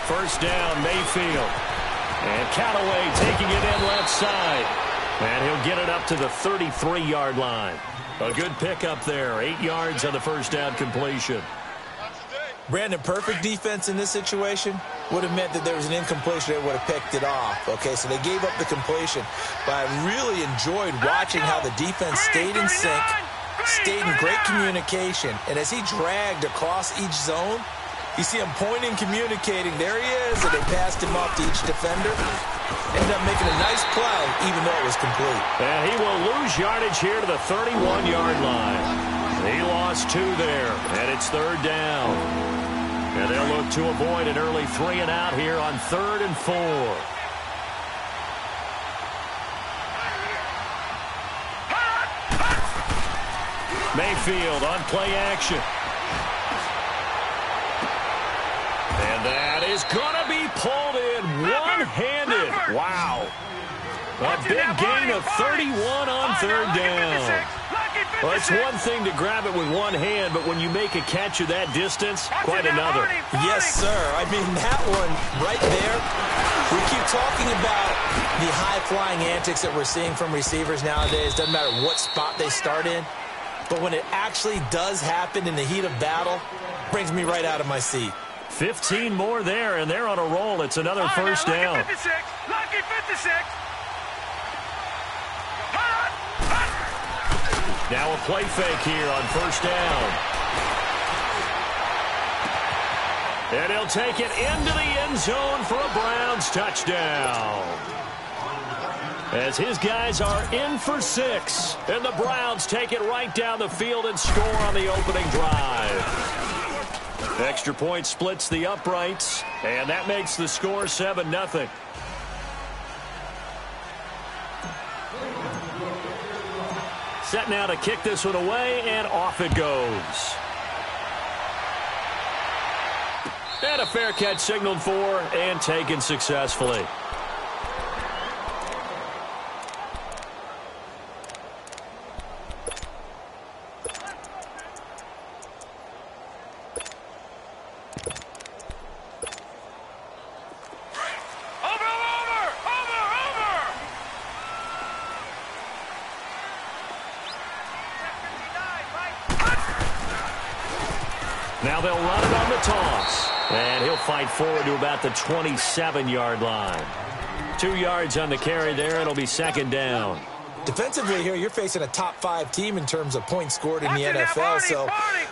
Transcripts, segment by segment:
First down, Mayfield. And Callaway taking it in left side. And he'll get it up to the 33-yard line. A good pickup there. 8 yards on the first down completion. Brandon, perfect defense in this situation would have meant that there was an incompletion. They would have picked it off. Okay, so they gave up the completion. But I really enjoyed watching how the defense stayed in sync, stayed in great communication. And as he dragged across each zone, you see him pointing, communicating. There he is, and they passed him off to each defender. Ended up making a nice play, even though it was complete. And he will lose yardage here to the 31-yard line. He lost 2 there, and it's third down. And they'll look to avoid an early 3 and out here on 3rd and 4. Mayfield on play action. And that is going to be pulled in one-handed. Wow. A big gain of 31 on third down. Well, it's one thing to grab it with one hand, but when you make a catch of that distance, quite another. Yes, sir. I mean, that one right there, we keep talking about the high-flying antics that we're seeing from receivers nowadays. Doesn't matter what spot they start in. But when it actually does happen in the heat of battle, brings me right out of my seat. 15 more there, and they're on a roll. It's another first down. Lucky 56. Now a play fake here on first down. And he'll take it into the end zone for a Browns touchdown. As his guys are in for 6. And the Browns take it right down the field and score on the opening drive. Extra point splits the uprights. And that makes the score 7-0. Set now to kick this one away, and off it goes. And a fair catch signaled for and taken successfully. Now they'll run it on the toss. And he'll fight forward to about the 27-yard line. 2 yards on the carry there. It'll be second down. Defensively here, you're facing a top-5 team in terms of points scored in the NFL. So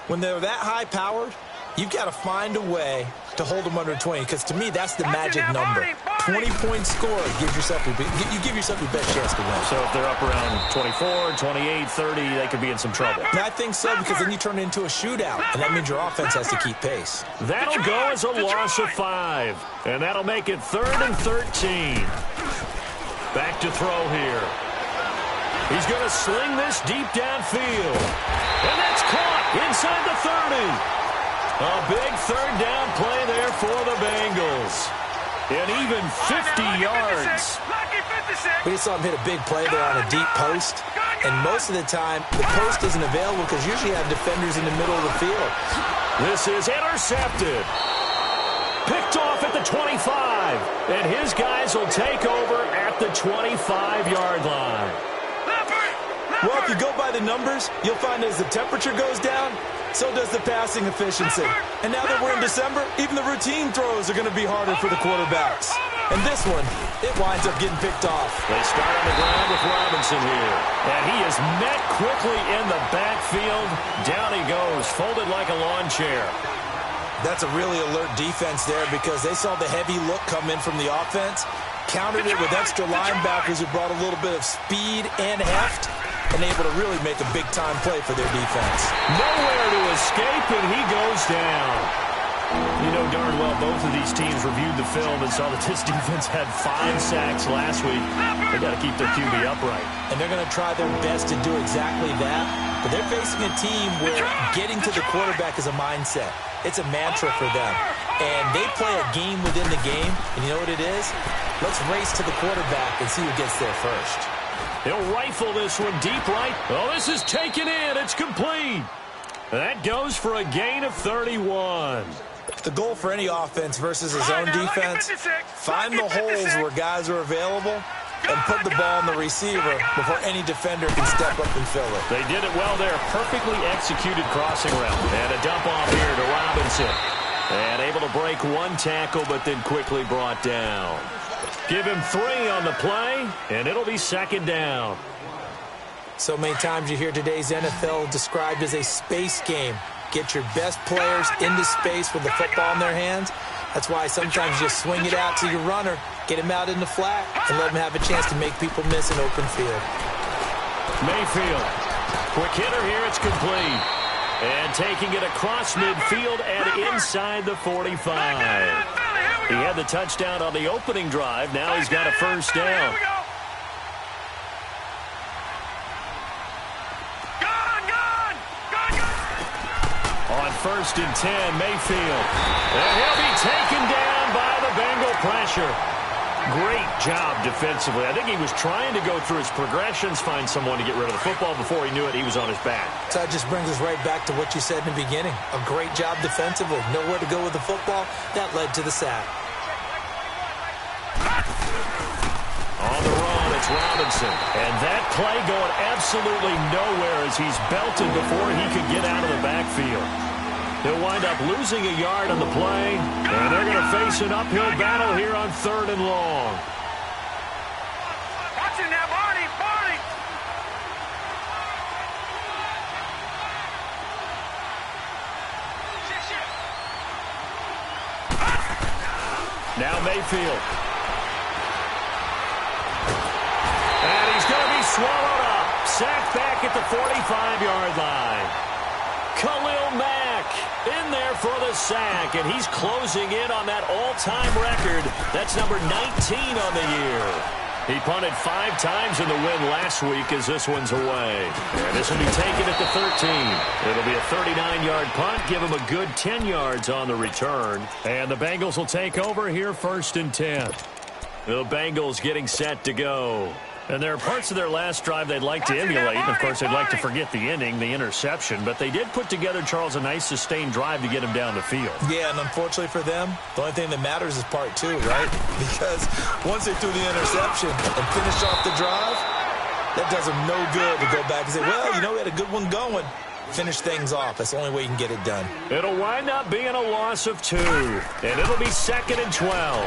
when they're that high-powered, you've got to find a way to hold them under 20. Because to me, that's the magic number. 20 points scored gives yourself you give yourself your best chance to win. So if they're up around 24, 28, 30, they could be in some trouble. And I think so, because then you turn it into a shootout, and that means your offense has to keep pace. That'll go as a loss of 5. And that'll make it 3rd and 13. Back to throw here. He's going to sling this deep downfield. And that's caught inside the 30. A big third down play there for the Bengals. And even 50 yards. We just saw him hit a big play there on a deep post. And most of the time, the post isn't available because usually you have defenders in the middle of the field. This is intercepted. Picked off at the 25. And his guys will take over at the 25-yard line. Well, if you go by the numbers, you'll find as the temperature goes down, so does the passing efficiency. And now that we're in December, even the routine throws are going to be harder for the quarterbacks. And this one, it winds up getting picked off. They start on the ground with Robinson here. And he is met quickly in the backfield. Down he goes, folded like a lawn chair. That's a really alert defense there because they saw the heavy look come in from the offense, countered it with extra linebackers who brought a little bit of speed and heft, and able to really make a big-time play for their defense. Nowhere to escape, and he goes down. You know darn well both of these teams reviewed the film and saw that this defense had 5 sacks last week. They got to keep their QB upright. And they're going to try their best to do exactly that. But they're facing a team where getting to the quarterback is a mindset. It's a mantra for them. And they play a game within the game. And you know what it is? Let's race to the quarterback and see who gets there first. He'll rifle this one deep right. Oh, this is taken in. It's complete. That goes for a gain of 31. The goal for any offense versus his own defense, find the holes where guys are available and put the ball on the receiver before any defender can step up and fill it. They did it well there. Perfectly executed crossing route. And a dump off here to Robinson. And able to break one tackle, but then quickly brought down. Give him 3 on the play, and it'll be second down. So many times you hear today's NFL described as a space game. Get your best players into space with the football in their hands. That's why sometimes you swing it out to your runner, get him out in the flat, and let him have a chance to make people miss an open field. Mayfield, quick hitter here, it's complete. And taking it across midfield and inside the 45. He had the touchdown on the opening drive. Now he's got a first down. On 1st and 10, Mayfield. And he'll be taken down by the Bengal pressure. Great job defensively. I think he was trying to go through his progressions, find someone to get rid of the football. Before he knew it, he was on his back. So that just brings us right back to what you said in the beginning. A great job defensively. Nowhere to go with the football. That led to the sack. On the run, it's Robinson. And that play going absolutely nowhere as he's belted before he could get out of the backfield. He'll wind up losing a yard on the play, and they're going to face an uphill battle here on 3rd and long. Watch it now, Barney, Barney. Now Mayfield. And he's going to be swallowed up. Sacked back at the 45-yard line. Khalil Mack in there for the sack, and he's closing in on that all-time record. That's number 19 on the year. He punted 5 times in the win last week as this one's away. And this will be taken at the 13. It'll be a 39-yard punt, give him a good 10 yards on the return. And the Bengals will take over here 1st and 10. The Bengals getting set to go. And there are parts of their last drive they'd like to emulate. And, of course, they'd like to forget the inning, the interception. But they did put together, Charles, a nice sustained drive to get him down the field. Yeah, and unfortunately for them, the only thing that matters is part 2, right? Because once they threw the interception and finished off the drive, that does them no good to go back and say, well, you know, we had a good one going. Finish things off. That's the only way you can get it done. It'll wind up being a loss of 2. And it'll be 2nd and 12.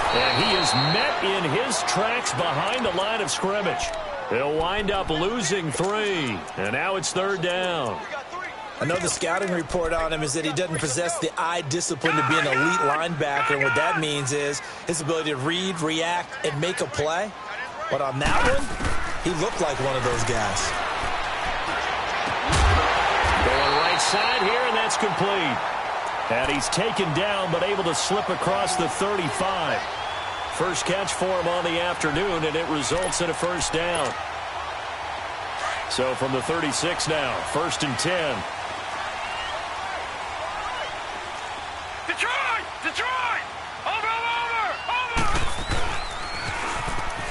And he is met in his tracks behind the line of scrimmage. He'll wind up losing 3. And now it's 3rd down. I know the scouting report on him is that he doesn't possess the eye discipline to be an elite linebacker. And what that means is his ability to read, react, and make a play. But on that one, he looked like one of those guys. Going right side here, and that's complete. And he's taken down, but able to slip across the 35. First catch for him on the afternoon, and it results in a first down. So from the 36 now, 1st and 10. Detroit! Over!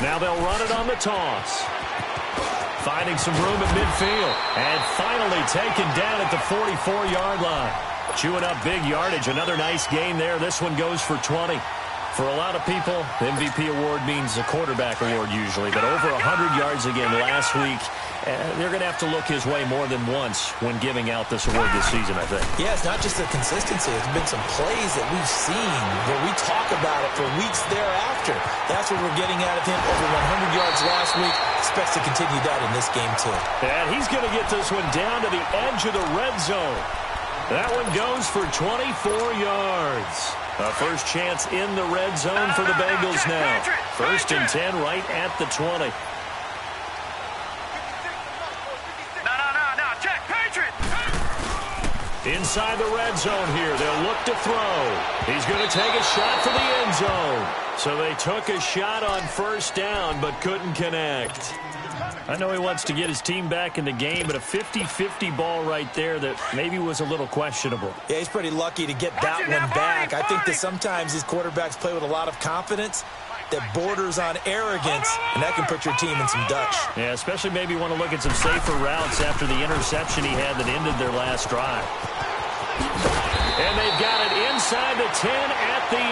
Now they'll run it on the toss. Finding some room at midfield. And finally taken down at the 44-yard line. Chewing up big yardage. Another nice gain there. This one goes for 20. For a lot of people, the MVP award means a quarterback award usually. But over 100 yards again last week. They're going to have to look his way more than once when giving out this award this season, I think. Yeah, it's not just the consistency. There's been some plays that we've seen where we talk about it for weeks thereafter. That's what we're getting out of him. Over 100 yards last week. Expects to continue that in this game, too. And he's going to get this one down to the edge of the red zone. That one goes for 24 yards. A first chance in the red zone for the Bengals now. 1st and 10 right at the 20. Inside the red zone here. They'll look to throw. He's going to take a shot for the end zone. So they took a shot on first down but couldn't connect. I know he wants to get his team back in the game, but a 50-50 ball right there that maybe was a little questionable. Yeah, he's pretty lucky to get that one back. I think that sometimes these quarterbacks play with a lot of confidence. that borders on arrogance, and that can put your team in some Dutch. Yeah, especially maybe want to look at some safer routes after the interception he had that ended their last drive. And they've got it inside the 10 at the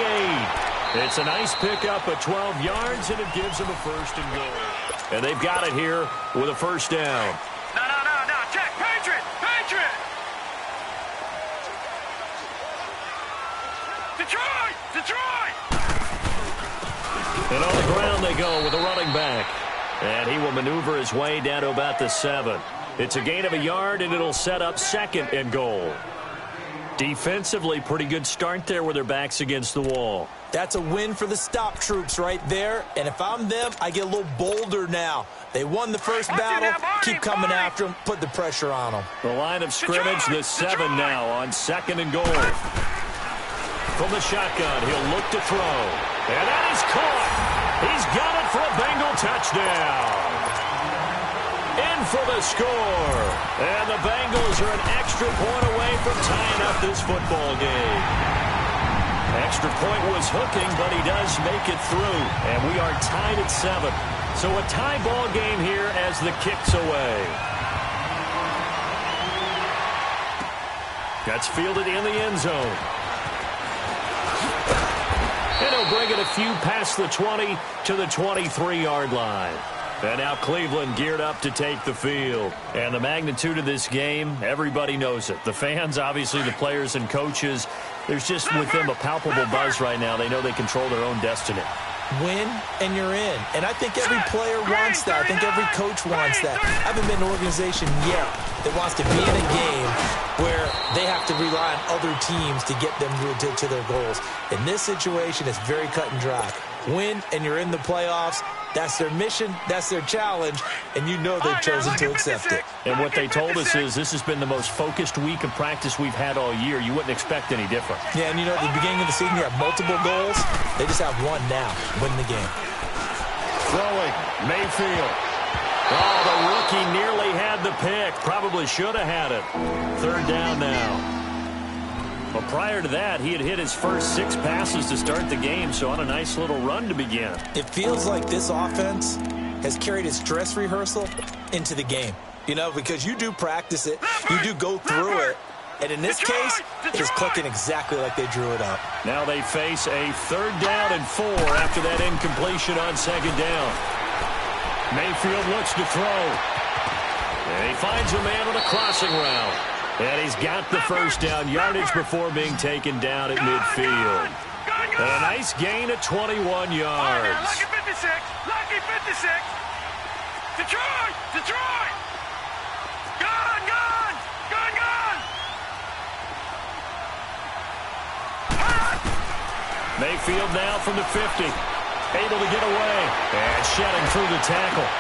8. It's a nice pickup of 12 yards, and it gives them a first and goal. And they've got it here with a first down. No. Check. Patriot. Detroit. And on the ground they go with a running back. And he will maneuver his way down to about the 7. It's a gain of a yard, and it'll set up second and goal. Defensively, pretty good start there with their backs against the wall. That's a win for the stop troops right there. And if I'm them, I get a little bolder now. They won the first battle. Keep coming after them. Put the pressure on them. The line of scrimmage, the 7 now on second and goal. From the shotgun, he'll look to throw. And that is caught. He's got it for a Bengal touchdown. In for the score. And the Bengals are an extra point away from tying up this football game. Extra point was hooking, but he does make it through. And we are tied at 7. So a tie ball game here as the kick's away. That's fielded in the end zone. And he'll bring it a few past the 20 to the 23-yard line. And now Cleveland geared up to take the field. And the magnitude of this game, everybody knows it. The fans, obviously the players and coaches, there's just with them a palpable buzz right now. They know they control their own destiny. Win, and you're in. And I think every player wants that. I think every coach wants that. I haven't been in an organization yet that wants to be in a game where they have to rely on other teams to get them to their goals. In this situation, it's very cut and dry. Win, and you're in the playoffs. That's their mission, that's their challenge, and you know they've chosen to accept it. And what they told us is this has been the most focused week of practice we've had all year. You wouldn't expect any different. Yeah, and you know, at the beginning of the season, you have multiple goals. They just have one now, win the game. Throwing, Mayfield. Oh, the rookie nearly had the pick. Probably should have had it. Third down now. Well, prior to that, he had hit his first 6 passes to start the game, so on a nice little run to begin. It feels like this offense has carried its dress rehearsal into the game. You know, because you do practice it, you do go through it, and in this case, it is clicking exactly like they drew it up. Now they face a 3rd down and 4 after that incompletion on 2nd down. Mayfield looks to throw. And he finds a man on a crossing route. And he's got the first down yardage before being taken down at midfield. And a nice gain of 21 yards. Lucky 56. Lucky 56. Detroit. Gone. Mayfield now from the 50. Able to get away. And shedding through the tackle.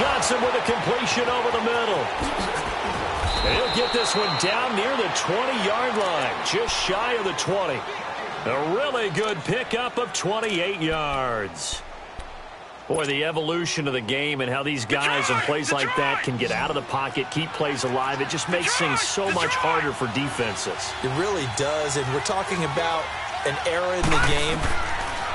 Johnson with a completion over the middle. And he'll get this one down near the 20-yard line, just shy of the 20. A really good pickup of 28 yards. Boy, the evolution of the game and how these guys in plays like that can get out of the pocket, keep plays alive, it just makes things so much harder for defenses. It really does, and we're talking about an era in the game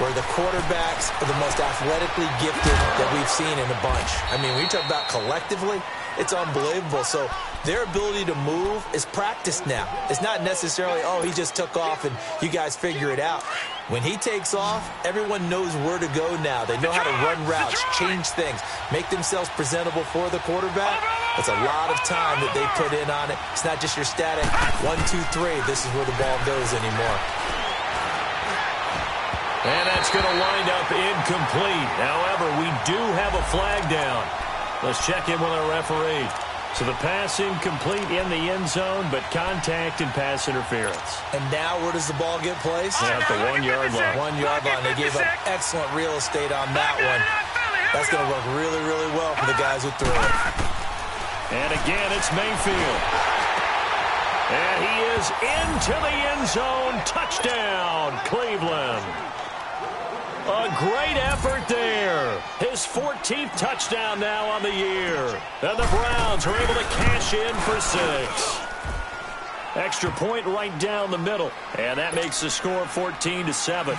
where the quarterbacks are the most athletically gifted that we've seen in a bunch. I mean, when you talk about collectively, it's unbelievable. So their ability to move is practiced now. It's not necessarily, oh, he just took off and you guys figure it out. When he takes off, everyone knows where to go now. They know how to run routes, change things, make themselves presentable for the quarterback. That's a lot of time that they put in on it. It's not just your static 1, 2, 3. This is where the ball goes anymore. And that's going to wind up incomplete. However, we do have a flag down. Let's check in with our referee. So the pass incomplete in the end zone, but contact and pass interference. And now where does the ball get placed? At the 1-yard line. 1-yard line. They gave up excellent real estate on that one. That's going to work really, really well for the guys who threw it. And again, it's Mayfield. And he is into the end zone. Touchdown, Cleveland. A great effort there. His 14th touchdown now on the year. And the Browns are able to cash in for 6. Extra point right down the middle. And that makes the score 14-7.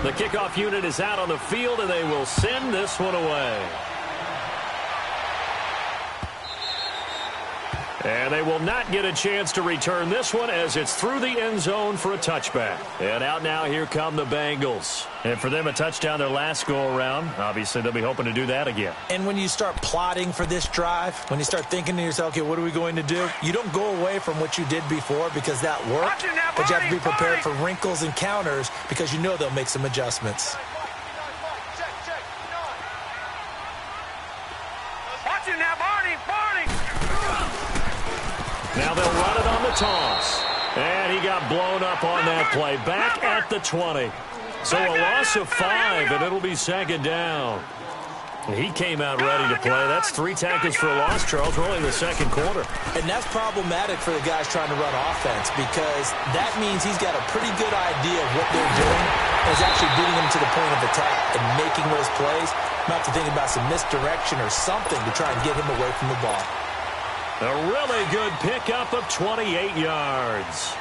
The kickoff unit is out on the field, and they will send this one away. And they will not get a chance to return this one as it's through the end zone for a touchback. And out now, here come the Bengals. And for them, a touchdown their last go-around. Obviously, they'll be hoping to do that again. And when you start plotting for this drive, when you start thinking to yourself, okay, what are we going to do? You don't go away from what you did before because that worked, but you have to be prepared for wrinkles and counters because you know they'll make some adjustments. Watch him now, Barney. Now they'll run it on the toss. And he got blown up on that play. Back at the 20. So a loss of 5, and it'll be second down. He came out ready to play. That's 3 tackles for a loss, Charles. We're only in the second quarter. And that's problematic for the guys trying to run offense because that means he's got a pretty good idea of what they're doing and is actually beating them to the point of attack and making those plays. Not to think about some misdirection or something to try and get him away from the ball. A really good pickup of 28 yards.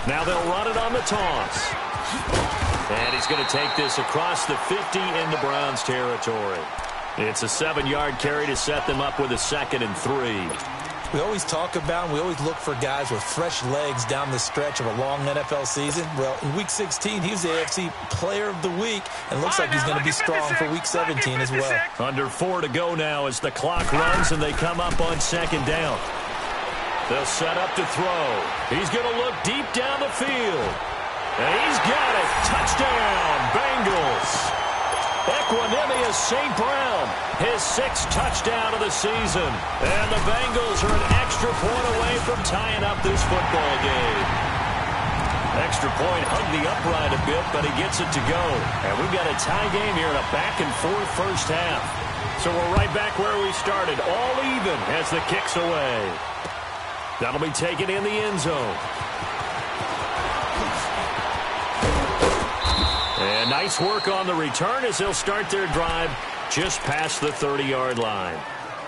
Now they'll run it on the toss. And he's going to take this across the 50 into Browns territory. It's a 7-yard carry to set them up with a 2nd and 3. We always talk about, we always look for guys with fresh legs down the stretch of a long NFL season. Well, in Week 16, he was the AFC Player of the Week, and looks like he's going to be strong for Week 17 as well. Under 4 to go now as the clock runs and they come up on 2nd down. They'll set up to throw. He's going to look deep down the field. And he's got it. Touchdown, Bengals. Equanimous St. Brown, his 6th touchdown of the season. And the Bengals are an extra point away from tying up this football game. Extra point hugged the upright a bit, but he gets it to go. And we've got a tie game here in a back-and-forth first half. So we're right back where we started, all even as the kick's away. That'll be taken in the end zone. And nice work on the return as they'll start their drive just past the 30-yard line.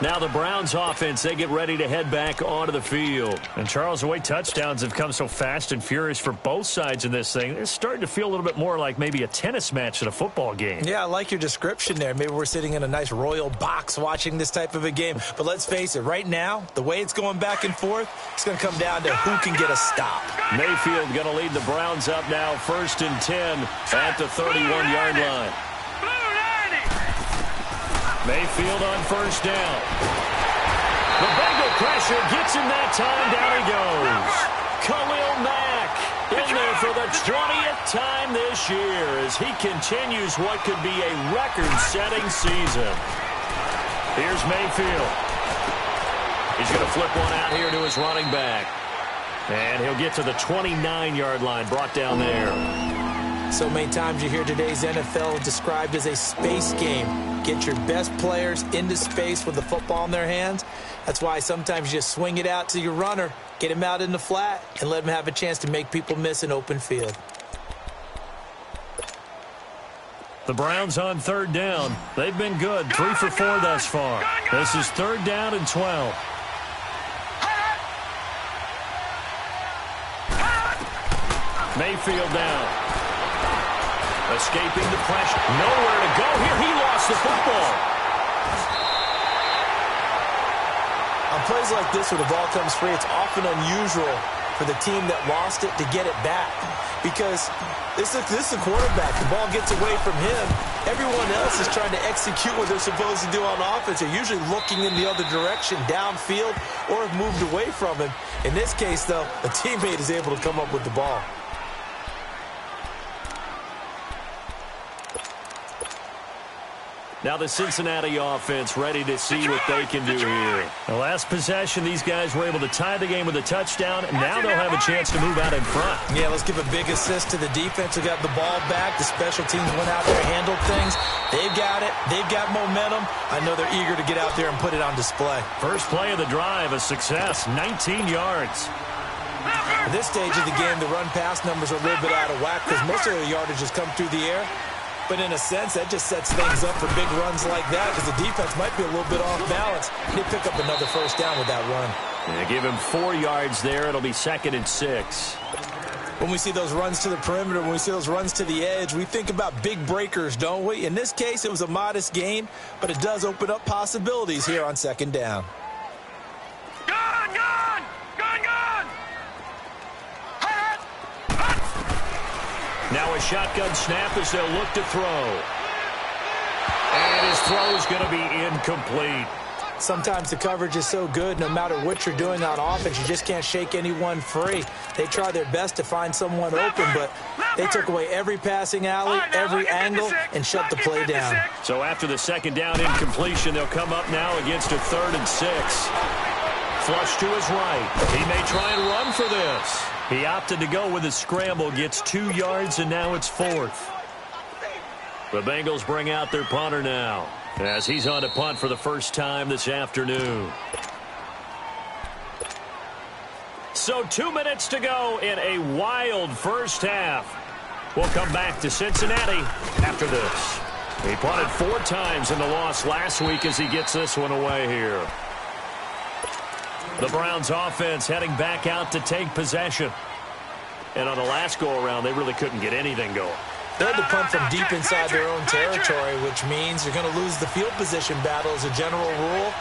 Now the Browns offense, they get ready to head back onto the field. And Charles, the way touchdowns have come so fast and furious for both sides in this thing, it's starting to feel a little bit more like maybe a tennis match than a football game. Yeah, I like your description there. Maybe we're sitting in a nice royal box watching this type of a game. But let's face it, right now, the way it's going back and forth, it's going to come down to who can get a stop. Mayfield going to lead the Browns up now, 1st and 10 at the 31-yard line. Mayfield on 1st down. The Bengal pressure gets him that time. Down he goes. Khalil Mack in there for the 20th time this year as he continues what could be a record-setting season. Here's Mayfield. He's going to flip one out here to his running back. And he'll get to the 29-yard line, brought down there. So many times you hear today's NFL described as a space game. Get your best players into space with the football in their hands. That's why sometimes you just swing it out to your runner, get him out in the flat, and let him have a chance to make people miss an open field. The Browns on 3rd down. They've been good, 3 for 4 thus far. This is 3rd down and 12. Mayfield down. Escaping the pressure. Nowhere to go here. He lost the football. On plays like this where the ball comes free, it's often unusual for the team that lost it to get it back. Because this is a quarterback. The ball gets away from him. Everyone else is trying to execute what they're supposed to do on offense. They're usually looking in the other direction, downfield, or have moved away from him. In this case, though, a teammate is able to come up with the ball. Now the Cincinnati offense ready to see what they can do here. The last possession, these guys were able to tie the game with a touchdown, and now they'll have a chance to move out in front. Yeah, let's give a big assist to the defense who got the ball back. The special teams went out there and handled things. They've got it. They've got momentum. I know they're eager to get out there and put it on display. First play of the drive, a success, 19 yards. At this stage of the game, the run-pass numbers are a little bit out of whack because most of the yardage has come through the air. But in a sense, that just sets things up for big runs like that because the defense might be a little bit off balance. They pick up another first down with that run. And give him 4 yards there. It'll be 2nd and 6. When we see those runs to the perimeter, when we see those runs to the edge, we think about big breakers, don't we? In this case, it was a modest gain, but it does open up possibilities here on 2nd down. Gun, gun! Gun, gun! Now a shotgun snap as they'll look to throw. And his throw is going to be incomplete. Sometimes the coverage is so good, no matter what you're doing on offense, you just can't shake anyone free. They try their best to find someone open, but they took away every passing alley, every angle, and shut the play down. So after the 2nd down incompletion, they'll come up now against a 3rd and 6. Flush to his right. He may try and run for this. He opted to go with a scramble, gets 2 yards, and now it's 4th. The Bengals bring out their punter now, as he's on to punt for the first time this afternoon. So 2 minutes to go in a wild first half. We'll come back to Cincinnati after this. He punted 4 times in the loss last week as he gets this one away here. The Browns offense heading back out to take possession. And on the last go-around, they really couldn't get anything going. They had to punt from deep inside their own territory, which means you're going to lose the field position battle as a general rule.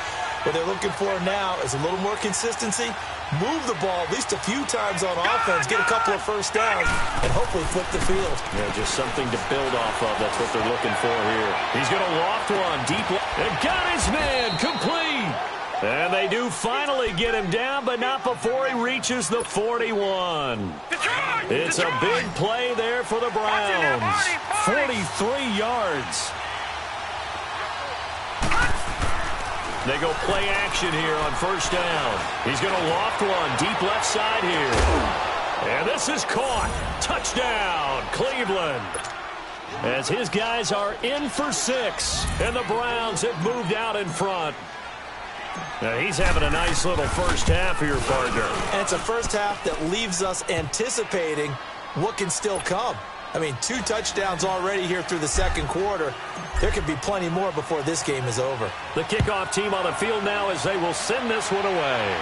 What they're looking for now is a little more consistency, move the ball at least a few times on offense, get a couple of first downs, and hopefully flip the field. Yeah, just something to build off of. That's what they're looking for here. He's going to loft one deep. And got his man complete. And they do finally get him down, but not before he reaches the 41. It's a big play there for the Browns. 43 yards. They go play action here on first down. He's going to loft one deep left side here. And this is caught. Touchdown, Cleveland. As his guys are in for 6, and the Browns have moved out in front. Now he's having a nice little first half here, partner. And it's a first half that leaves us anticipating what can still come. I mean, 2 touchdowns already here through the 2nd quarter. There could be plenty more before this game is over. The kickoff team on the field now as they will send this one away.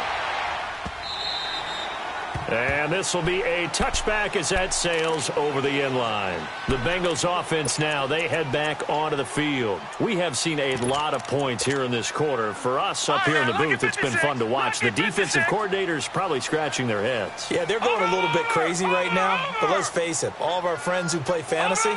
And this will be a touchback as that sails over the end line. The Bengals offense now, they head back onto the field. We have seen a lot of points here in this quarter. For us up here in the booth, it's been fun to watch. The defensive coordinators probably scratching their heads. Yeah, they're going a little bit crazy right now. But let's face it, all of our friends who play fantasy,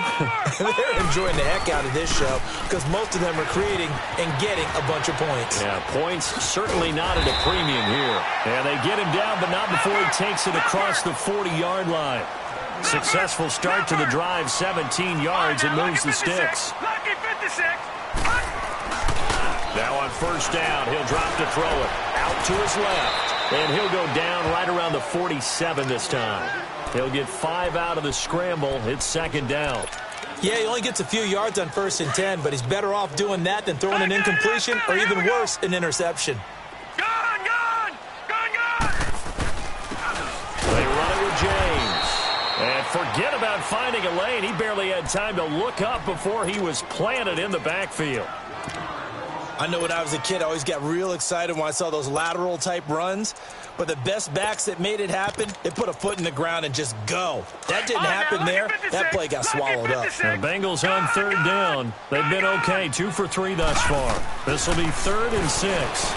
they're enjoying the heck out of this show because most of them are creating and getting a bunch of points. Yeah, points certainly not at a premium here. And they get him down, but not before he takes it across the 40-yard line. Successful start to the drive, 17 yards, and moves the sticks. Now on first down, he'll drop to throw it. Out to his left. And he'll go down right around the 47 this time. He'll get 5 out of the scramble. It's 2nd down. Yeah, he only gets a few yards on 1st and 10, but he's better off doing that than throwing an incompletion or even worse, an interception. James. And forget about finding a lane. He barely had time to look up before he was planted in the backfield. I know when I was a kid, I always got real excited when I saw those lateral-type runs. But the best backs that made it happen, they put a foot in the ground and just go. That didn't happen there. That play got swallowed up. The Bengals on 3rd down. They've been okay, 2 for 3 thus far. This will be 3rd and 6.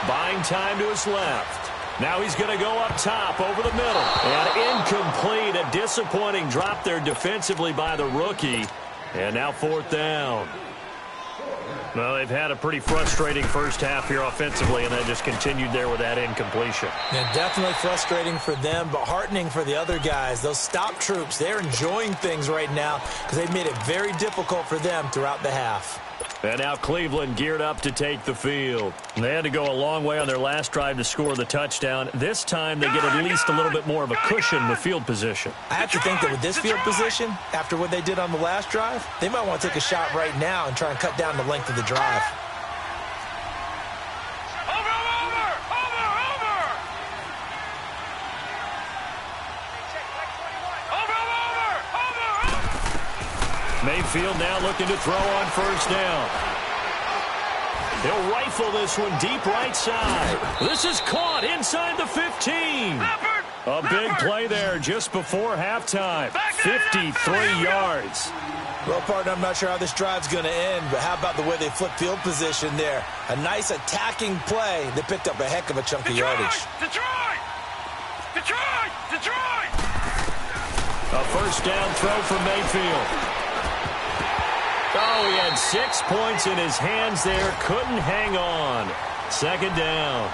Buying time to his left. Now he's going to go up top over the middle. And incomplete. A disappointing drop there defensively by the rookie. And now 4th down. Well, they've had a pretty frustrating first half here offensively, and that just continued there with that incompletion. Yeah, definitely frustrating for them, but heartening for the other guys. Those stop troops, they're enjoying things right now because they've made it very difficult for them throughout the half. And now Cleveland geared up to take the field. They had to go a long way on their last drive to score the touchdown. This time they get at least a little bit more of a cushion with field position. I have to think that with this field position, after what they did on the last drive, they might want to take a shot right now and try and cut down the length of the drive. Mayfield now looking to throw on first down. He'll rifle this one deep right side. This is caught inside the 15. A big play there just before halftime. 53 yards. Well, partner, I'm not sure how this drive's going to end, but how about the way they flipped field position there? A nice attacking play. They picked up a heck of a chunk of yardage. Detroit! Detroit! Detroit! A first down throw from Mayfield. Oh, he had 6 points in his hands there. Couldn't hang on. Second down.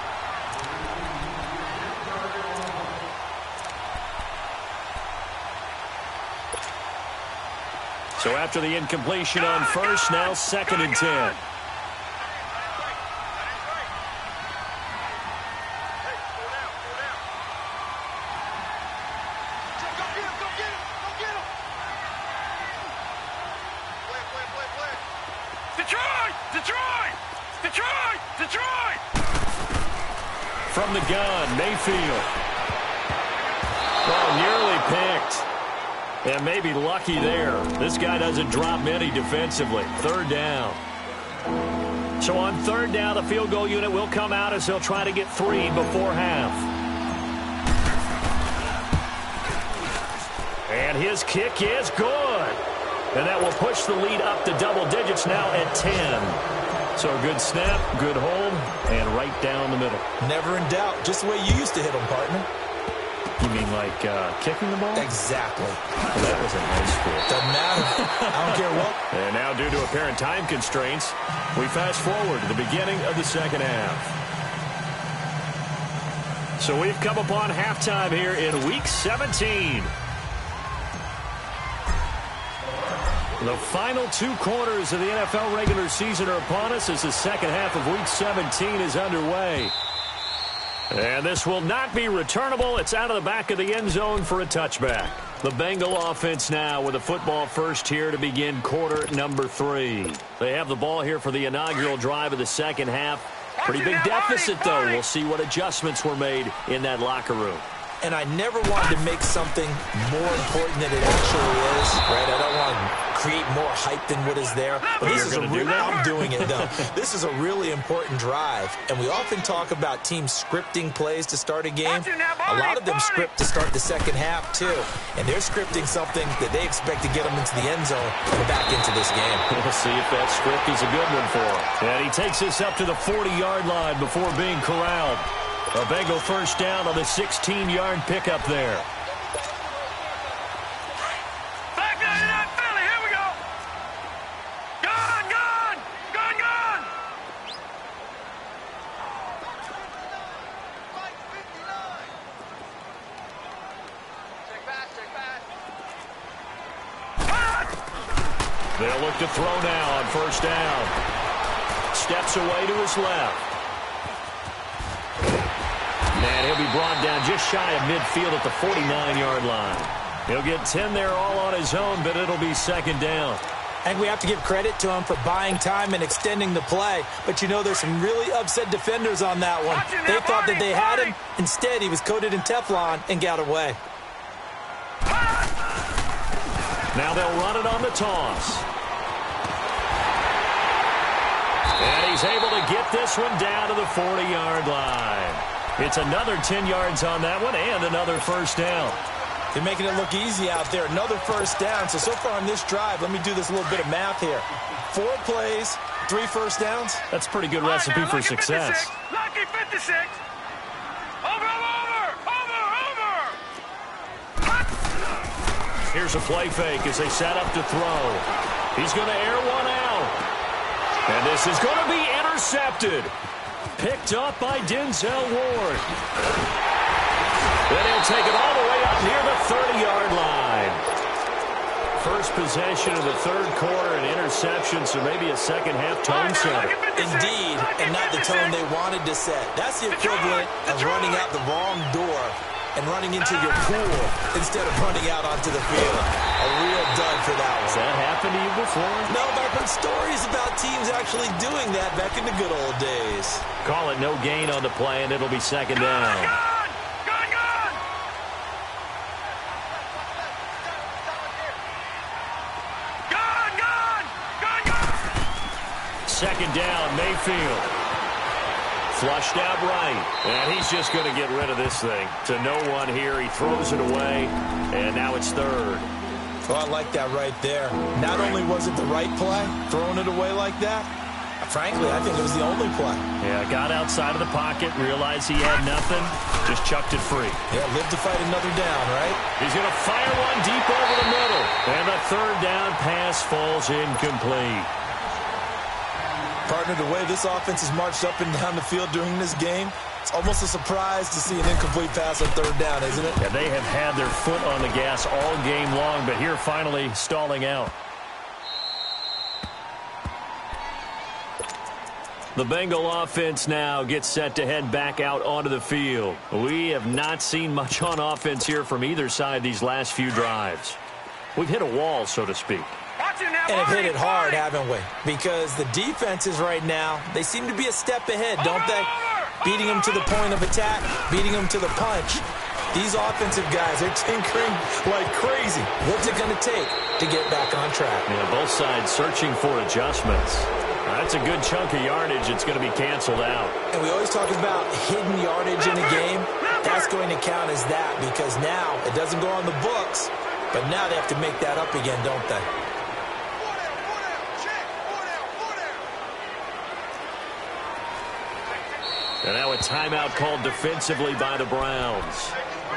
So after the incompletion on first, now 2nd and 10. Detroit! Detroit! Detroit! Detroit! From the gun, Mayfield. Oh, nearly picked. And maybe lucky there. This guy doesn't drop many defensively. Third down. So on third down, the field goal unit will come out as they'll try to get 3 before half. And his kick is good. And that will push the lead up to double digits now at 10. So a good snap, good hold, and right down the middle. Never in doubt. Just the way you used to hit them, partner. You mean like kicking the ball? Exactly. Well, that was in high school. Doesn't matter. I don't care what. And now, due to apparent time constraints, we fast forward to the beginning of the second half. So we've come upon halftime here in Week 17. The final 2 quarters of the NFL regular season are upon us as the second half of Week 17 is underway. And this will not be returnable. It's out of the back of the end zone for a touchback. The Bengal offense now with a football first here to begin quarter number 3. They have the ball here for the inaugural drive of the second half. Pretty big deficit, though. We'll see what adjustments were made in that locker room. And I never wanted to make something more important than it actually is, right? I don't want to create more hype than what is there. But this is I'm doing it, though. This is a really important drive. And we often talk about teams scripting plays to start a game. A lot of them script to start the second half, too. And they're scripting something that they expect to get them into the end zone and back into this game. We'll see if that script is a good one for him. And he takes us up to the 40-yard line before being corralled. A Bengal first down on the 16-yard pickup there. Back down to that Philly. Here we go. Gone, gone, gone, gone. Check back. They'll look to throw now on first down. Steps away to his left. And he'll be brought down just shy of midfield at the 49-yard line. He'll get 10 there all on his own, but it'll be second down. And we have to give credit to him for buying time and extending the play. But, you know, there's some really upset defenders on that one. They thought that they had him. Instead, he was coated in Teflon and got away. Now they'll run it on the toss. And he's able to get this one down to the 40-yard line. It's another 10 yards on that one and another first down. They're making it look easy out there. Another first down. So far on this drive, let me do this little bit of math here. 4 plays, 3 first downs. That's a pretty good recipe for success. 56. Lucky 56. Over. Here's a play fake as they set up to throw. He's going to air one out. And this is going to be intercepted. Picked up by Denzel Ward. Then he'll take it all the way up near the 30-yard line. First possession of the third quarter, an interception, so maybe a second-half tone setter. Indeed, and not the tone they wanted to set. That's the equivalent of running out the wrong door and running into your pool instead of running out onto the field. A real dud for that one. Has that happened to you before? No, but I've heard stories about teams actually doing that back in the good old days. Call it no gain on the play, and it'll be second down. second down. Mayfield. Flushed out right. And he's just going to get rid of this thing. To no one here. He throws it away. And now it's third. Oh, I like that right there. Not only was it the right play, throwing it away like that, frankly, I think it was the only play. Yeah, got outside of the pocket, realized he had nothing, just chucked it free. Yeah, lived to fight another down, right? He's going to fire one deep over the middle. And the third down pass falls incomplete. Partner, the way this offense has marched up and down the field during this game, it's almost a surprise to see an incomplete pass on third down, isn't it? Yeah, they have had their foot on the gas all game long, but here finally stalling out. The Bengal offense now gets set to head back out onto the field. We have not seen much on offense here from either side these last few drives. We've hit a wall, so to speak. And have hit it hard, haven't we? Because the defenses right now, they seem to be a step ahead, don't they? Beating them to the point of attack, beating them to the punch. These offensive guys are tinkering like crazy. What's it going to take to get back on track? Yeah, both sides searching for adjustments. That's a good chunk of yardage. It's going to be canceled out. And we always talk about hidden yardage in a game. That's going to count as that because now it doesn't go on the books, but now they have to make that up again, don't they? And now a timeout called defensively by the Browns.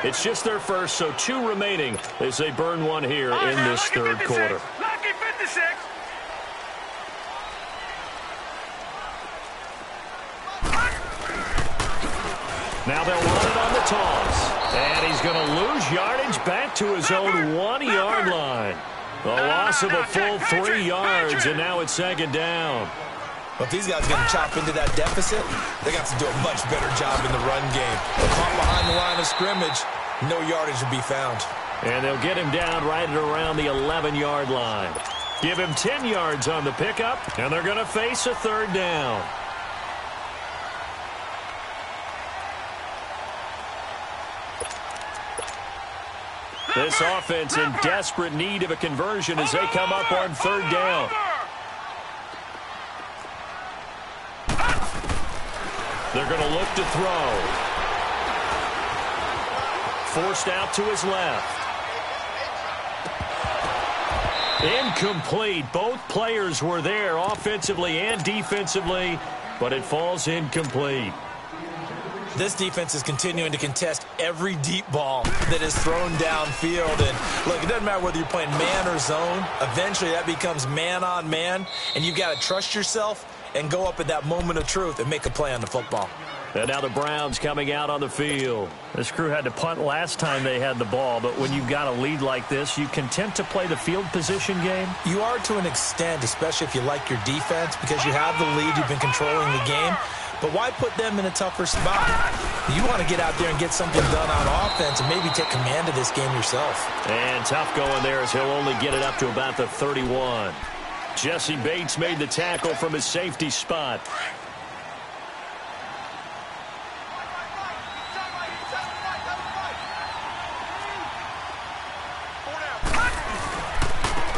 It's just their first, so 2 remaining as they burn one here in this third quarter. Lucky 56. Now they'll run it on the toss. And he's going to lose yardage back to his own 1-yard line. A loss of a full 3 yards, and now it's second down. Well, if these guys are going to chop into that deficit, they got to do a much better job in the run game. Caught behind the line of scrimmage, no yardage to be found. And they'll get him down right at around the 11-yard line. Give him 10 yards on the pickup, and they're going to face a third down. This offense in desperate need of a conversion as they come up on third down. They're going to look to throw. Forced out to his left. Incomplete. Both players were there offensively and defensively, but it falls incomplete. This defense is continuing to contest every deep ball that is thrown downfield. And look, it doesn't matter whether you're playing man or zone. Eventually that becomes man on man, and you've got to trust yourself and go up at that moment of truth and make a play on the football. And now the Browns coming out on the field. This crew had to punt last time they had the ball, but when you've got a lead like this, you content to play the field position game? You are to an extent, especially if you like your defense, because you have the lead, you've been controlling the game. But why put them in a tougher spot? You want to get out there and get something done on offense and maybe take command of this game yourself. And tough going there as he'll only get it up to about the 31. Jesse Bates made the tackle from his safety spot.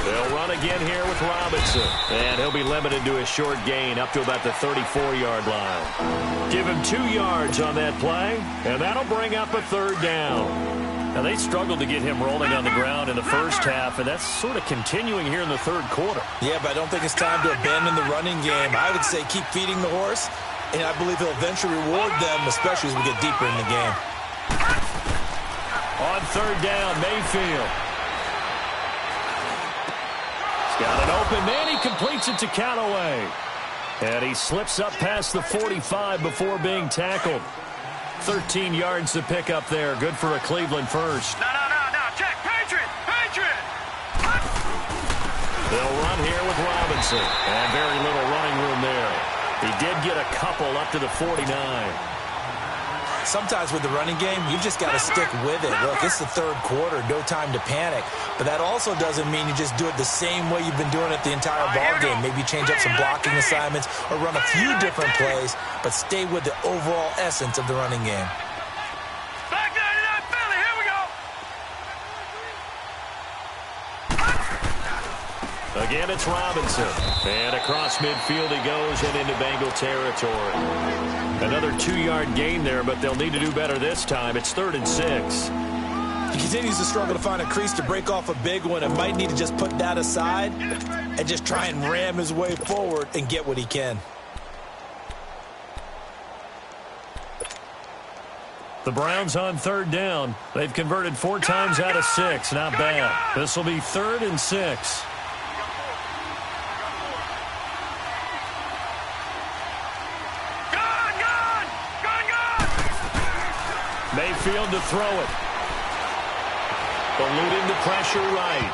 They'll run again here with Robinson. And he'll be limited to a short gain up to about the 34-yard line. Give him 2 yards on that play, and that'll bring up a third down. Now, they struggled to get him rolling on the ground in the first half, and that's sort of continuing here in the third quarter. Yeah, but I don't think it's time to abandon the running game. I would say keep feeding the horse, and I believe he'll eventually reward them, especially as we get deeper in the game. On third down, Mayfield. He's got an open man. He completes it to Callaway. And he slips up past the 45 before being tackled. 13 yards to pick up there. Good for a Cleveland first. No. Check. Patriot. They'll run here with Robinson. And very little running room there. He did get a couple up to the 49. Sometimes with the running game, you've just got to stick with it. Look, it's the third quarter, no time to panic. But that also doesn't mean you just do it the same way you've been doing it the entire ball game. Maybe change up some blocking assignments or run a few different plays, but stay with the overall essence of the running game. Back 99 Philly. Here we go. Again, it's Robinson. And across midfield he goes and into Bengal territory. Another 2-yard gain there, but they'll need to do better this time. It's 3rd and 6. He continues to struggle to find a crease to break off a big one and might need to just put that aside and just try and ram his way forward and get what he can. The Browns on 3rd down. They've converted 4 times out of 6. Not bad. This will be 3rd and 6. Mayfield to throw it. Eluding the pressure right.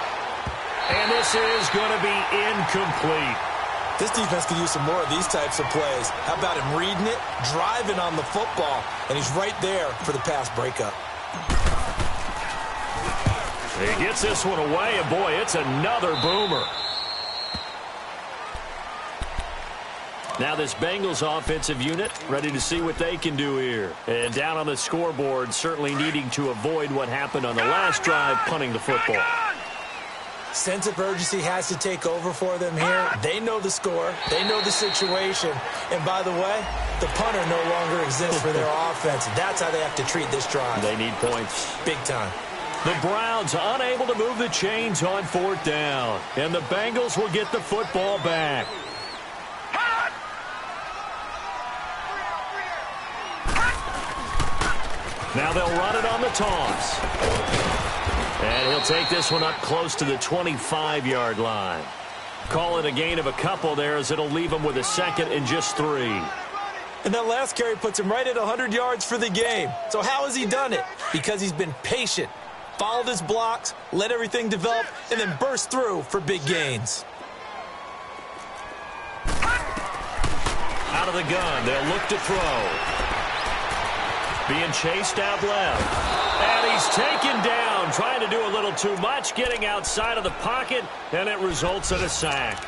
And this is going to be incomplete. This defense could use some more of these types of plays. How about him reading it, driving on the football, and he's right there for the pass breakup. He gets this one away, and boy, it's another boomer. Now this Bengals offensive unit ready to see what they can do here. And down on the scoreboard, certainly needing to avoid what happened on the last drive, punting the football. Sense of urgency has to take over for them here. They know the score. They know the situation. And by the way, the punter no longer exists for their offense. That's how they have to treat this drive. They need points. Big time. The Browns unable to move the chains on 4th down. And the Bengals will get the football back. Now they'll run it on the toss. And he'll take this one up close to the 25-yard line. Call it a gain of a couple there as it'll leave him with a 2nd and just 3. And that last carry puts him right at 100 yards for the game. So how has he done it? Because he's been patient, followed his blocks, let everything develop, and then burst through for big gains. Out of the gun, they'll look to throw. Being chased out left. And he's taken down, trying to do a little too much, getting outside of the pocket, and it results in a sack.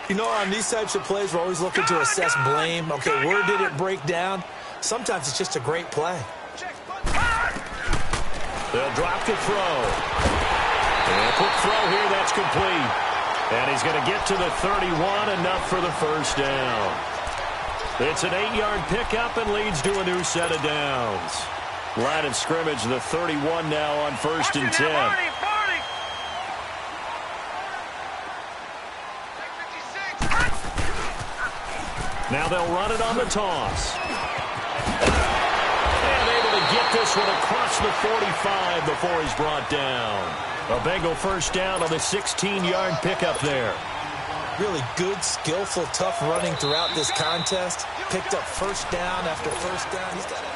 You know, on these types of plays, we're always looking to assess blame. Okay, where did it break down? Sometimes it's just a great play. They'll drop to throw. And a quick throw here, that's complete. And he's going to get to the 31, enough for the first down. It's an 8-yard pickup and leads to a new set of downs. Line of scrimmage, the 31 now on 1st and 10. Now they'll run it on the toss. And able to get this one across the 45 before he's brought down. A Bengal first down on the 16-yard pickup there. Really good, skillful, tough running throughout this contest. Picked up first down after first down. He's got it.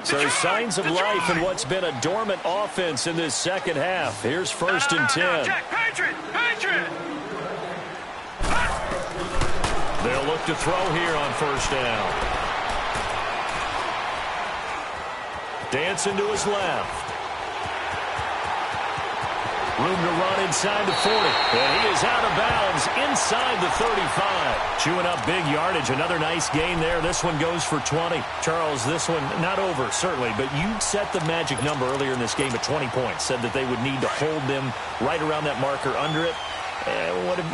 So signs of life in what's been a dormant offense in this second half. Here's 1st and 10. Patriot! They'll look to throw here on 1st down. Dancing to his left. Room to run inside the 40. And he is out of bounds inside the 35. Chewing up big yardage. Another nice gain there. This one goes for 20. Charles, this one not over, certainly, but you set the magic number earlier in this game at 20 points. Said that they would need to hold them right around that marker under it.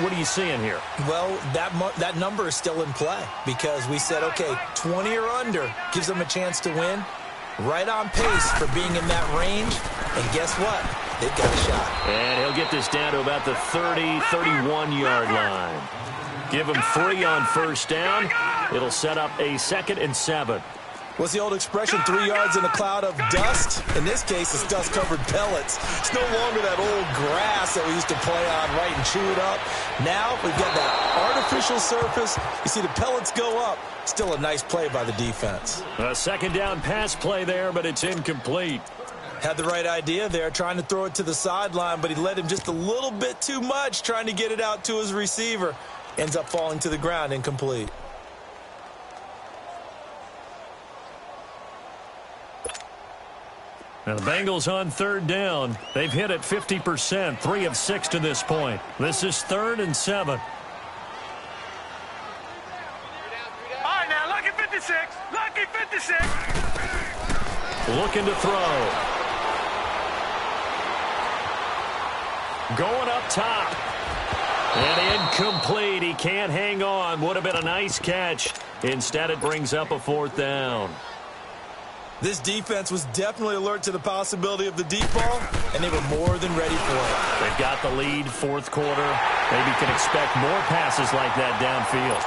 What are you seeing here? Well, that number is still in play because we said, okay, 20 or under gives them a chance to win. Right on pace for being in that range. And guess what? They've got a shot. And he'll get this down to about the 30, 31-yard line. Give him 3 on 1st down. It'll set up a 2nd and 7. What's the old expression, 3 yards in a cloud of dust? In this case, it's dust-covered pellets. It's no longer that old grass that we used to play on, right, and chew it up. Now we've got that artificial surface. You see the pellets go up. Still a nice play by the defense. A 2nd down pass play there, but it's incomplete. Had the right idea there, trying to throw it to the sideline, but he led him just a little bit too much, trying to get it out to his receiver. Ends up falling to the ground, incomplete. Now the Bengals on 3rd down. They've hit it 50%, 3 of 6 to this point. This is 3rd and 7. All right, now, lucky 56. Lucky 56. Looking to throw. Going up top. And incomplete. He can't hang on. Would have been a nice catch. Instead, it brings up a 4th down. This defense was definitely alert to the possibility of the deep ball, and they were more than ready for it. They've got the lead, 4th quarter. Maybe can expect more passes like that downfield.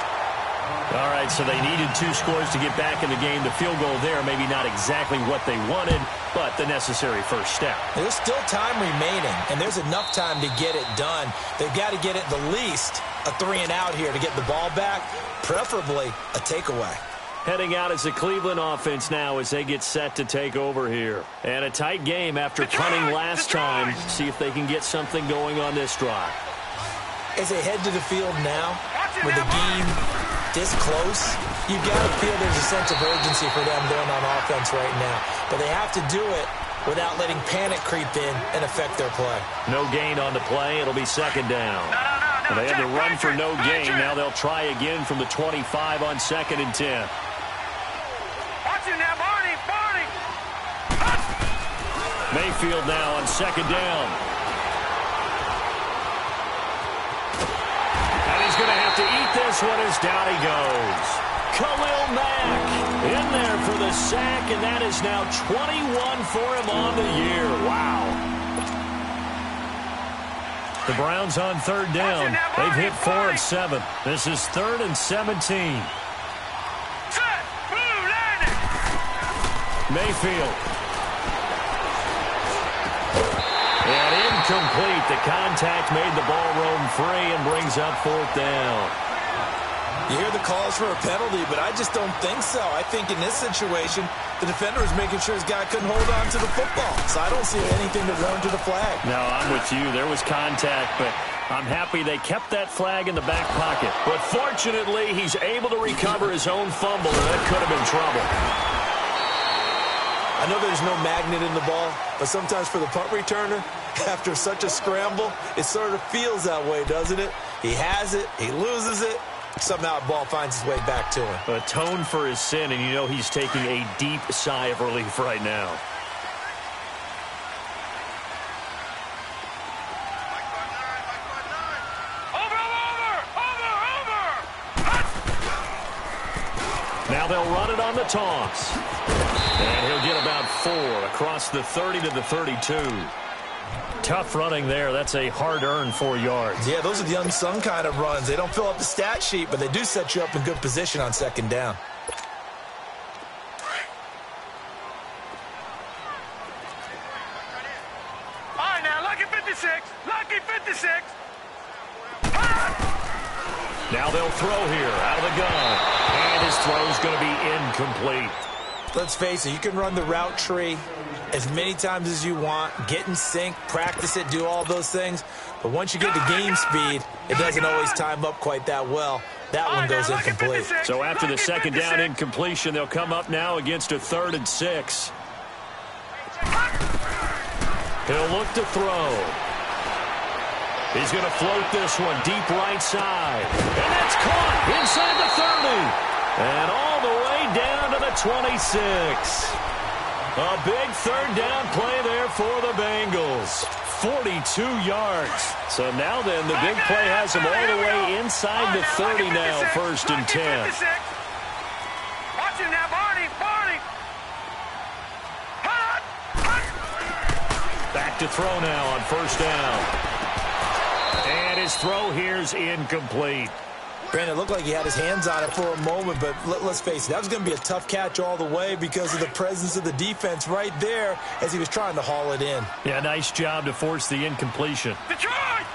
All right, so they needed 2 scores to get back in the game. The field goal there, maybe not exactly what they wanted, but the necessary first step. There's still time remaining, and there's enough time to get it done. They've got to get at the least a 3-and-out here to get the ball back, preferably a takeaway. Heading out as the Cleveland offense now as they get set to take over here. And a tight game after punting last time. See if they can get something going on this drive. As they head to the field now, with the game this close, you've got to feel there's a sense of urgency for them going on offense right now. But they have to do it without letting panic creep in and affect their play. No gain on the play. It'll be 2nd down. They had to run for no gain. Now they'll try again from the 25 on 2nd and 10. Watch it now, Barney. Mayfield now on 2nd down. And he's going to have to eat this one as down he goes. Khalil Mack in there for the sack, and that is now 21 for him on the year. Wow. The Browns on 3rd down. They've hit 4 of 7. This is 3rd and 17. Mayfield. And incomplete. The contact made the ball roam free and brings up 4th down. You hear the calls for a penalty, but I just don't think so. I think in this situation, the defender was making sure his guy couldn't hold on to the football. So I don't see anything that warranted a flag. No, I'm with you. There was contact, but I'm happy they kept that flag in the back pocket. But fortunately, he's able to recover his own fumble, and that could have been trouble. I know there's no magnet in the ball, but sometimes for the punt returner, after such a scramble, it sort of feels that way, doesn't it? He has it, he loses it, somehow the ball finds its way back to him. Atone for his sin, and you know he's taking a deep sigh of relief right now. Now they'll run it on the toss. And he'll get about 4 across the 30 to the 32. Tough running there. That's a hard-earned 4 yards. Yeah, those are the unsung kind of runs. They don't fill up the stat sheet, but they do set you up in good position on 2nd down. All right, now, lucky 56. Lucky 56. Now they'll throw here out of the gun. And his throw's going to be incomplete. Let's face it, you can run the route tree as many times as you want, get in sync, practice it, do all those things. But once you get to game speed, it doesn't always time up quite that well. That one goes incomplete. So after the 2nd down incompletion, they'll come up now against a 3rd and 6. He'll look to throw. He's going to float this one deep right side. And that's caught inside the 30. And all the way down to the 26. A big 3rd down play there for the Bengals. 42 yards. So now then, the big play has them all the way inside the 30 now, 1st and 10. Watch him now, Barney. Back to throw now on 1st down. And his throw here's incomplete. Brandon, it looked like he had his hands on it for a moment, but let's face it, that was going to be a tough catch all the way because of the presence of the defense right there as he was trying to haul it in. Yeah, nice job to force the incompletion. Detroit!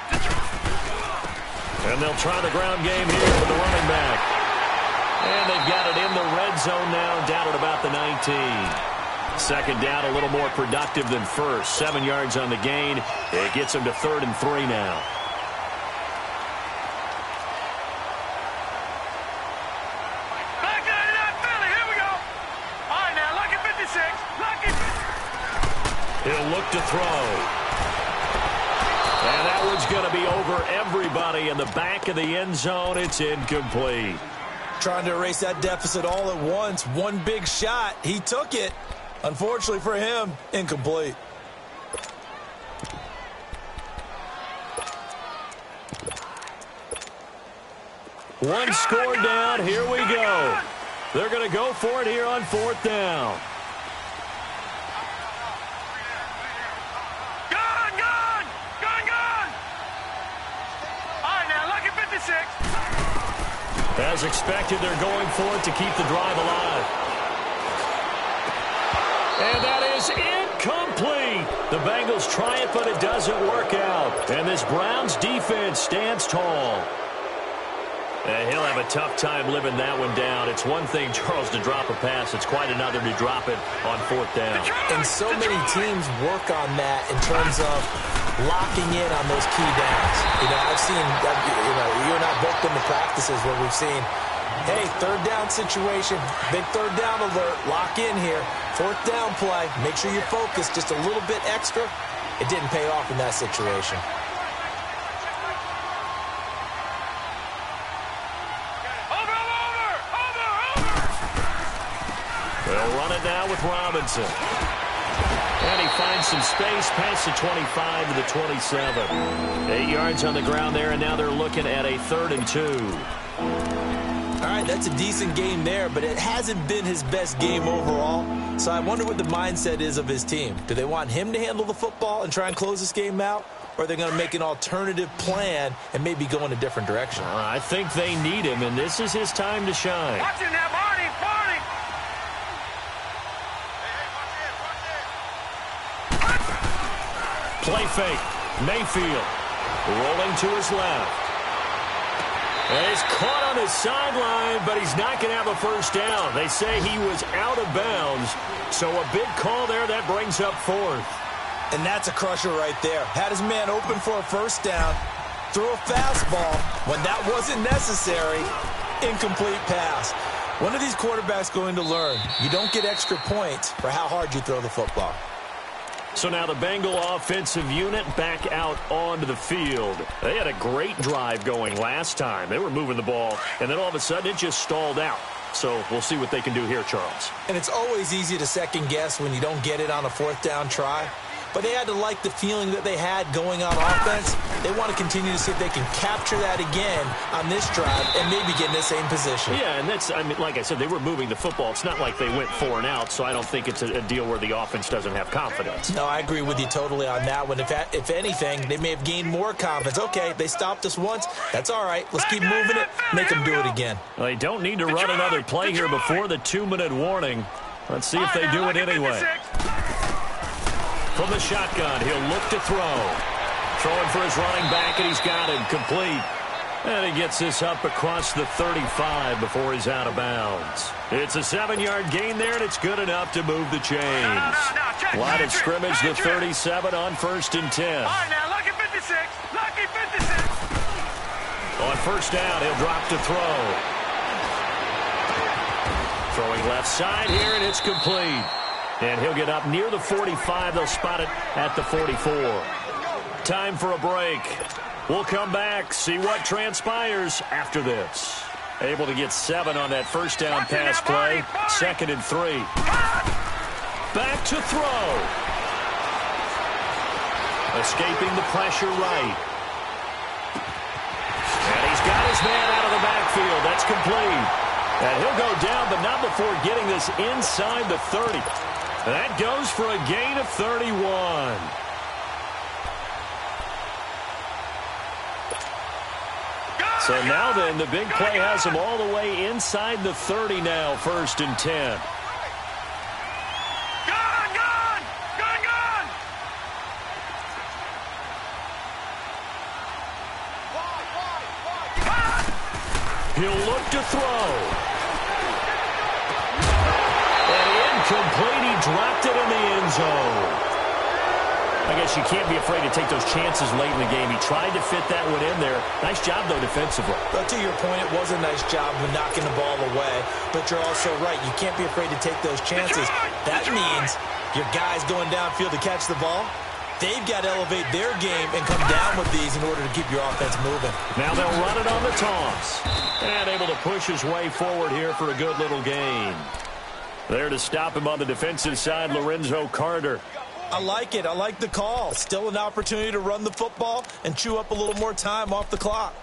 And they'll try the ground game here with the running back. And they've got it in the red zone now, down at about the 19. 2nd down, a little more productive than 1st. 7 yards on the gain. It gets them to 3rd and 3 now. He'll look to throw. And that one's going to be over everybody in the back of the end zone. It's incomplete. Trying to erase that deficit all at once. One big shot. He took it. Unfortunately for him, incomplete. One score down. Here we go. They're going to go for it here on 4th down. As expected, they're going for it to keep the drive alive. And that is incomplete. The Bengals try it, but it doesn't work out. And this Browns defense stands tall. He'll have a tough time living that one down. It's one thing, Charles, to drop a pass. It's quite another to drop it on 4th down. And so many teams work on that in terms of locking in on those key downs. I've seen, you and I both been to practices where we've seen, hey, 3rd down situation, big 3rd down alert, lock in here. 4th down play, make sure you're focused just a little bit extra. It didn't pay off in that situation. They'll run it now with Robinson. And he finds some space past the 25 to the 27. 8 yards on the ground there, and now they're looking at a 3rd and 2. All right, that's a decent game there, but it hasn't been his best game overall. So I wonder what the mindset is of his team. Do they want him to handle the football and try and close this game out? Or are they going to make an alternative plan and maybe go in a different direction? I think they need him, and this is his time to shine. Watch it now, Barney, Barney. Play fake. Mayfield rolling to his left. And he's caught on the sideline, but he's not going to have a first down. They say he was out of bounds. So a big call there. That brings up 4th. And that's a crusher right there. Had his man open for a first down. Threw a fastball when that wasn't necessary. Incomplete pass. One of these quarterbacks going to learn. You don't get extra points for how hard you throw the football. So now the Bengal offensive unit back out onto the field. They had a great drive going last time. They were moving the ball, and then all of a sudden it just stalled out. So we'll see what they can do here, Charles. And it's always easy to second guess when you don't get it on a 4th down try. But they had to like the feeling that they had going on offense. They want to continue to see if they can capture that again on this drive and maybe get in the same position. Yeah, and that's, I mean, like I said, they were moving the football. It's not like they went 4 and out, so I don't think it's a deal where the offense doesn't have confidence. No, I agree with you totally on that one. If anything, they may have gained more confidence. Okay, they stopped us once. That's all right. Let's keep moving it. Make them do it again. Well, they don't need to run another play here before the 2-minute warning. Let's see if they do it anyway. From the shotgun, he'll look to throw. Throwing for his running back, and he's got him complete. And he gets this up across the 35 before he's out of bounds. It's a 7-yard gain there, and it's good enough to move the chains. Line of scrimmage, the 37 on 1st and 10. All right, now, lucky 56. Lucky 56. On 1st down, he'll drop to throw. Throwing left side here, and it's complete. And he'll get up near the 45. They'll spot it at the 44. Time for a break. We'll come back, see what transpires after this. Able to get 7 on that 1st down pass play. 2nd and 3. Back to throw. Escaping the pressure right. And he's got his man out of the backfield. That's complete. And he'll go down, but not before getting this inside the 30. That goes for a gain of 31. So now then, the big play has him all the way inside the 30 now, 1st and 10. He'll look to throw. Incomplete. He dropped it in the end zone. I guess you can't be afraid to take those chances late in the game. He tried to fit that one in there. Nice job, though, defensively. But to your point, it was a nice job with knocking the ball away. But you're also right. You can't be afraid to take those chances. That means your guys going downfield to catch the ball, they've got to elevate their game and come down with these in order to keep your offense moving. Now they'll run it on the toss. And able to push his way forward here for a good little gain. There to stop him on the defensive side, Lorenzo Carter. I like it. I like the call. Still an opportunity to run the football and chew up a little more time off the clock.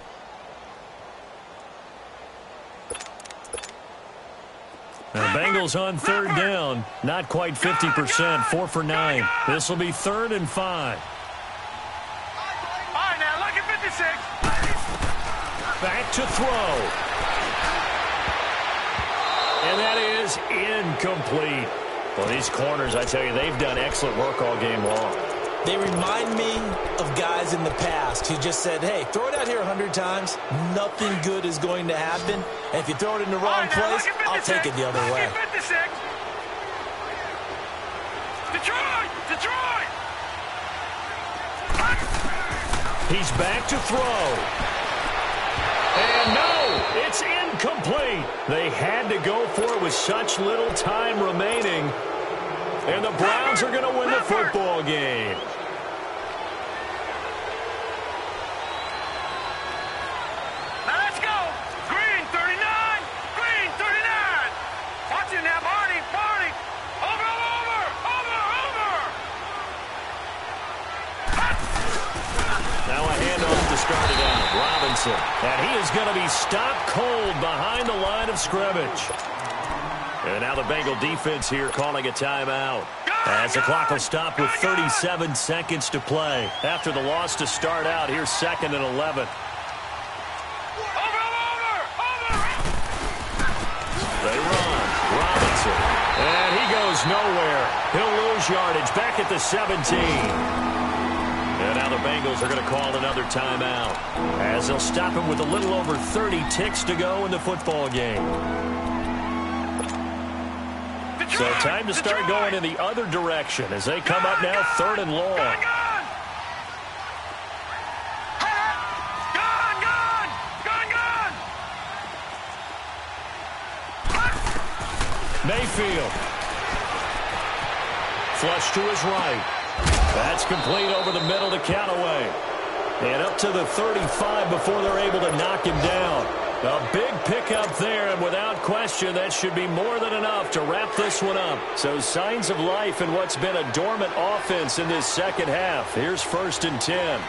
The Bengals on third down. Not quite 50%. 4 for 9. This will be 3rd and 5. All right, now, look at 56. Back to throw. And that is incomplete. Well, these corners, I tell you, they've done excellent work all game long. They remind me of guys in the past who just said, hey, throw it out here 100 times. Nothing good is going to happen. And if you throw it in the wrong place, I'll take it the other way. 56. Detroit! Detroit! He's back to throw. And no, it's incomplete. They had to go for it with such little time remaining. And the Browns are going to win the football game. Now let's go. Green 39. Green 39. Watch it now, Barney. Barney. Over. Now a handoff to start it out. Robinson. And he is going to be stopped cold behind the line of scrimmage. And now the Bengal defense here calling a timeout. As the clock will stop with 37 seconds to play. After the loss to start out, here's 2nd and 11. They run. Robinson. And he goes nowhere. He'll lose yardage back at the 17. And now the Bengals are going to call another timeout. As they'll stop him with a little over 30 ticks to go in the football game. So time to start going in the other direction as they come up now 3rd and long. Mayfield. Flush to his right. That's complete over the middle to Callaway. And up to the 35 before they're able to knock him down. A big pickup there, and without question, that should be more than enough to wrap this one up. So signs of life in what's been a dormant offense in this second half. Here's 1st and 10.